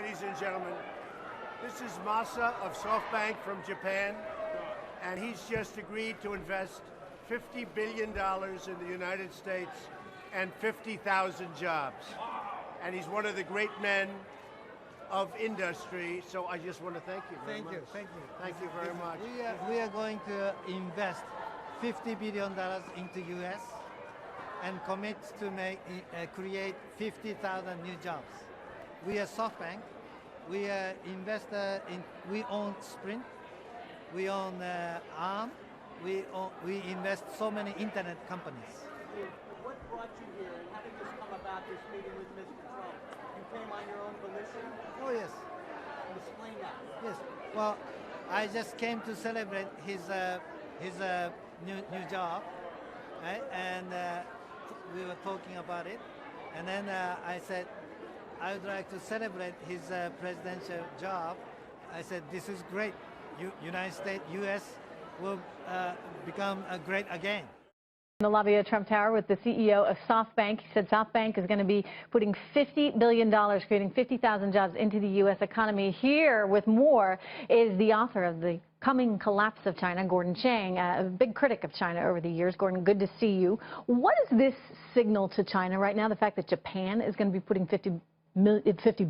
Ladies and gentlemen, this is Masa of SoftBank from Japan, and he's just agreed to invest $50 billion in the United States and 50,000 jobs. And he's one of the great men of industry, so I just want to thank you very much. Thank you. Thank you very much. We are going to invest $50 billion into U.S. and commit to create 50,000 new jobs. We are SoftBank. We are investor in. We own Sprint. We own Arm. We invest so many internet companies. What brought you here, and how did this come about? This meeting with Mr. Trump. You came on your own volition. Oh yes. Explain that. Yes. Well, I just came to celebrate his new job, right? And we were talking about it, and then I said, I would like to celebrate his presidential job. I said, this is great. United States, U.S. will become great again. In the lobby of Trump Tower with the CEO of SoftBank. He said SoftBank is going to be putting $50 billion, creating 50,000 jobs into the U.S. economy. Here with more is the author of The Coming Collapse of China, Gordon Chang, a big critic of China over the years. Gordon, good to see you. What does this signal to China right now, the fact that Japan is going to be putting $50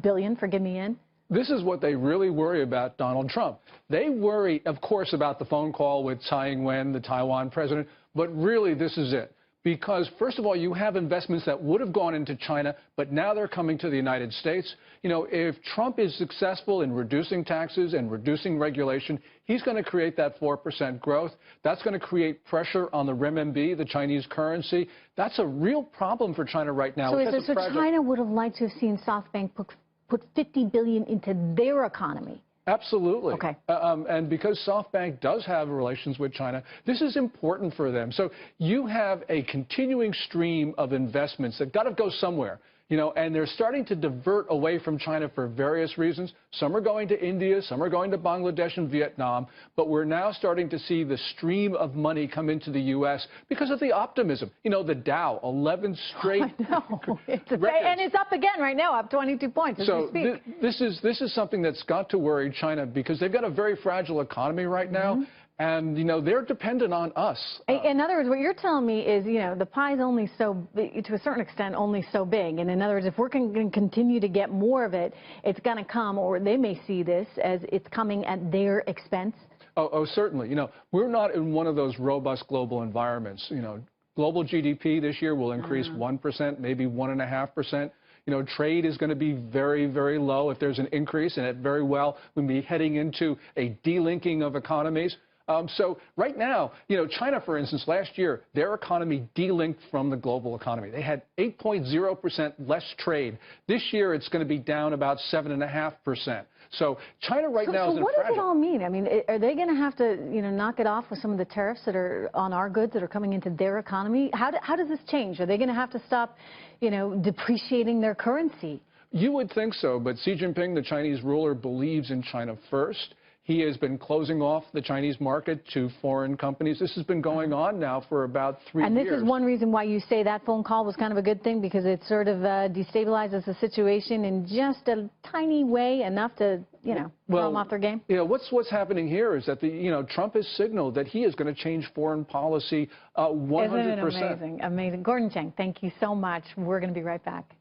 billion, forgive me, in? This is what they really worry about Donald Trump. They worry, of course, about the phone call with Tsai Ing-wen, the Taiwan president, but really this is it. Because, first of all, you have investments that would have gone into China, but now they're coming to the United States. You know, if Trump is successful in reducing taxes and reducing regulation, he's going to create that 4% growth. That's going to create pressure on the renminbi, the Chinese currency. That's a real problem for China right now. So China would have liked to have seen SoftBank put $50 billion into their economy. Absolutely. Okay. And because SoftBank does have relations with China, this is important for them. So you have a continuing stream of investments that got to go somewhere. You know, and they're starting to divert away from China for various reasons. Some are going to India, some are going to Bangladesh and Vietnam, but we're now starting to see the stream of money come into the U.S. because of the optimism. You know, the Dow, 11 straight. I know. And it's up again right now, up 22 points as we speak. This is something that's got to worry China because they've got a very fragile economy right now. And, you know, they're dependent on us. In other words, what you're telling me is, you know, the pie's only so, to a certain extent, only so big. And in other words, if we're going to continue to get more of it, it's going to come, or they may see this as it's coming at their expense. Oh, certainly. You know, we're not in one of those robust global environments. You know, global GDP this year will increase 1%, maybe 1.5%. You know, trade is going to be very, very low if there's an increase, and it very well will be heading into a delinking of economies. So right now, you know, China, for instance, last year, their economy delinked from the global economy. They had 8.0% less trade. This year, it's going to be down about 7.5%. So China right now is in what does it all mean? I mean, are they going to have to, you know, knock it off with some of the tariffs that are on our goods that are coming into their economy? How does this change? Are they going to have to stop, you know, depreciating their currency? You would think so, but Xi Jinping, the Chinese ruler, believes in China first. He has been closing off the Chinese market to foreign companies. This has been going on now for about 3 years. And this is one reason why you say that phone call was kind of a good thing, because it sort of destabilizes the situation in just a tiny way, enough to, you know, throw them off their game. You know, what's happening here is that Trump has signaled that he is going to change foreign policy 100%. Isn't it amazing? Amazing. Gordon Chang, thank you so much. We're going to be right back.